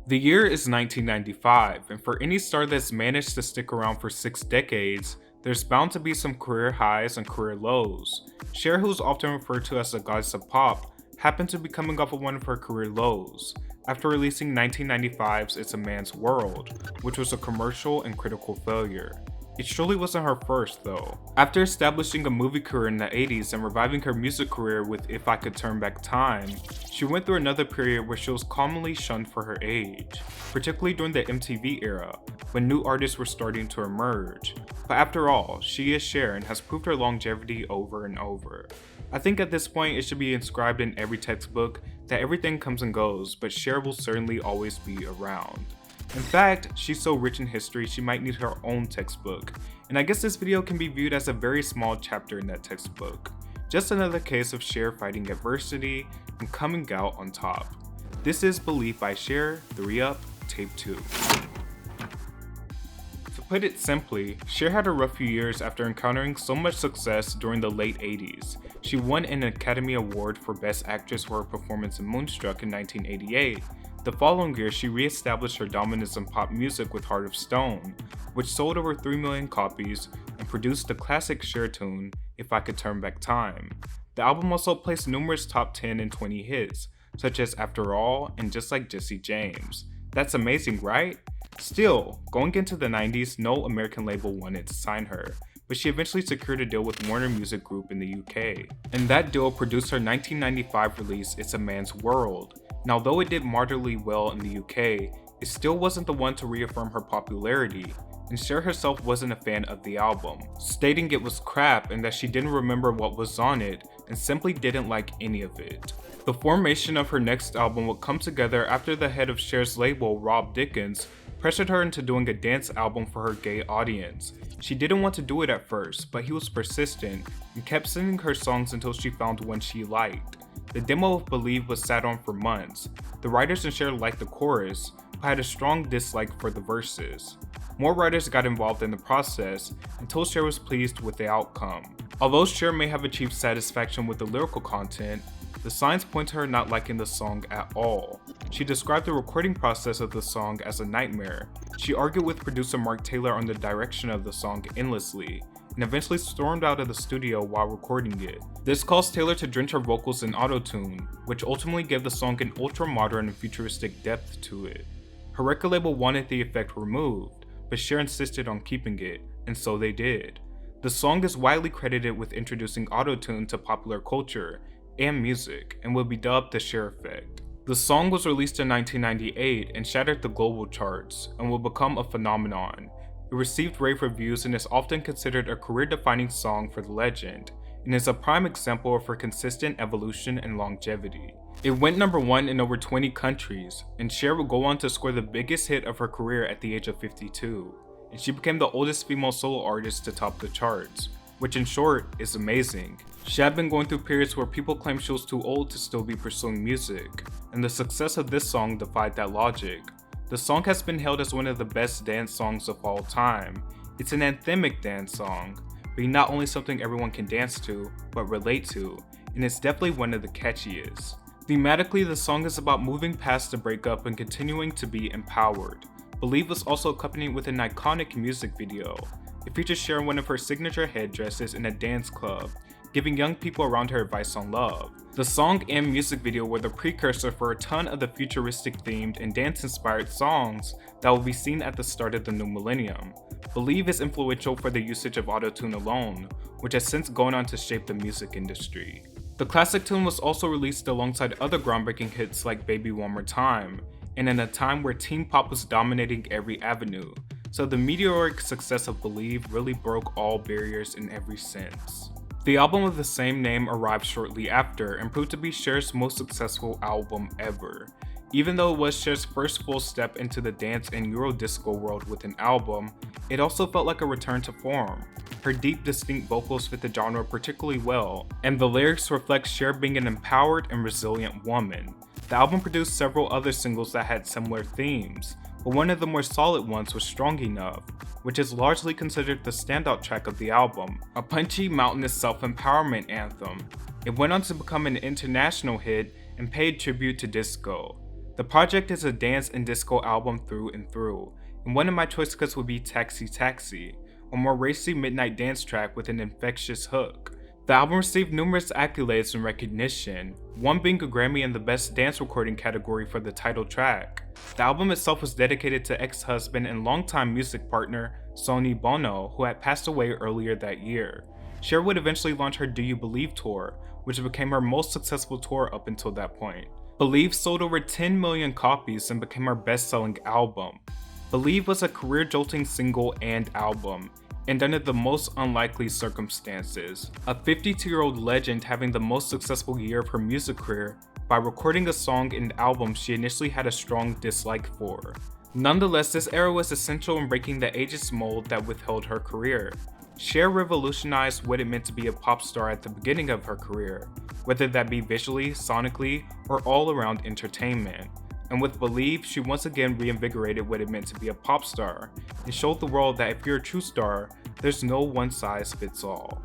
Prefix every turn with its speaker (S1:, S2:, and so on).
S1: The year is 1995, and for any star that's managed to stick around for 6 decades, there's bound to be some career highs and career lows. Cher, who's often referred to as the goddess of pop, happened to be coming off of one of her career lows, after releasing 1995's It's a Man's World, which was a commercial and critical failure. It surely wasn't her first, though. After establishing a movie career in the 80s and reviving her music career with If I Could Turn Back Time, she went through another period where she was commonly shunned for her age, particularly during the MTV era, when new artists were starting to emerge. But after all, she is Cher and has proved her longevity over and over. I think at this point it should be inscribed in every textbook that everything comes and goes, but Cher will certainly always be around. In fact, she's so rich in history she might need her own textbook, and I guess this video can be viewed as a very small chapter in that textbook. Just another case of Cher fighting adversity and coming out on top. This is Believe by Cher, 3 Up, Tape 2. To put it simply, Cher had a rough few years after encountering so much success during the late 80s. She won an Academy Award for Best Actress for her performance in Moonstruck in 1988. The following year, she re-established her dominance in pop music with Heart of Stone, which sold over 3 million copies and produced the classic Cher tune, If I Could Turn Back Time. The album also placed numerous top 10 and 20 hits, such as After All and Just Like Jesse James. That's amazing, right? Still, going into the 90s, no American label wanted to sign her, but she eventually secured a deal with Warner Music Group in the UK, and that deal produced her 1995 release It's a Man's World. Now, though it did moderately well in the UK, it still wasn't the one to reaffirm her popularity, and Cher herself wasn't a fan of the album, stating it was crap and that she didn't remember what was on it and simply didn't like any of it. The formation of her next album would come together after the head of Cher's label, Rob Dickens, pressured her into doing a dance album for her gay audience. She didn't want to do it at first, but he was persistent and kept sending her songs until she found one she liked. The demo of Believe was sat on for months. The writers and Cher liked the chorus, but had a strong dislike for the verses. More writers got involved in the process until Cher was pleased with the outcome. Although Cher may have achieved satisfaction with the lyrical content, the signs point to her not liking the song at all. She described the recording process of the song as a nightmare. She argued with producer Mark Taylor on the direction of the song endlessly, and eventually stormed out of the studio while recording it. This caused Taylor to drench her vocals in auto-tune, which ultimately gave the song an ultra-modern and futuristic depth to it. Her record label wanted the effect removed, but Cher insisted on keeping it, and so they did. The song is widely credited with introducing auto-tune to popular culture and music, and will be dubbed the Cher effect. The song was released in 1998 and shattered the global charts, and will become a phenomenon. It received rave reviews and is often considered a career-defining song for the legend, and is a prime example of her consistent evolution and longevity. It went number 1 in over 20 countries, and Cher would go on to score the biggest hit of her career at the age of 52, and she became the oldest female solo artist to top the charts, which in short is amazing. She had been going through periods where people claimed she was too old to still be pursuing music, and the success of this song defied that logic. The song has been hailed as one of the best dance songs of all time. It's an anthemic dance song, being not only something everyone can dance to, but relate to, and it's definitely one of the catchiest. Thematically, the song is about moving past the breakup and continuing to be empowered. Believe was also accompanied with an iconic music video. It features Cher in one of her signature headdresses in a dance club, giving young people around her advice on love. The song and music video were the precursor for a ton of the futuristic themed and dance-inspired songs that will be seen at the start of the new millennium. Believe is influential for the usage of autotune alone, which has since gone on to shape the music industry. The classic tune was also released alongside other groundbreaking hits like Baby One More Time, and in a time where teen pop was dominating every avenue, so the meteoric success of Believe really broke all barriers in every sense. The album of the same name arrived shortly after and proved to be Cher's most successful album ever. Even though it was Cher's first full step into the dance and Eurodisco world with an album, it also felt like a return to form. Her deep, distinct vocals fit the genre particularly well, and the lyrics reflect Cher being an empowered and resilient woman. The album produced several other singles that had similar themes, but one of the more solid ones was Strong Enough, which is largely considered the standout track of the album, a punchy, mountainous self-empowerment anthem. It went on to become an international hit and paid tribute to disco. The project is a dance and disco album through and through, and one of my choice cuts would be Taxi Taxi, a more racy midnight dance track with an infectious hook. The album received numerous accolades and recognition, one being a Grammy in the Best Dance Recording category for the title track. The album itself was dedicated to ex-husband and longtime music partner Sonny Bono, who had passed away earlier that year. Cher would eventually launch her Do You Believe tour, which became her most successful tour up until that point. Believe sold over 10 million copies and became her best-selling album. Believe was a career-jolting single and album, and under the most unlikely circumstances. A 52-year-old legend having the most successful year of her music career by recording a song and album she initially had a strong dislike for. Nonetheless, this era was essential in breaking the ageist mold that withheld her career. Cher revolutionized what it meant to be a pop star at the beginning of her career, whether that be visually, sonically, or all around entertainment. And with Believe, she once again reinvigorated what it meant to be a pop star, and showed the world that if you're a true star, there's no one size fits all.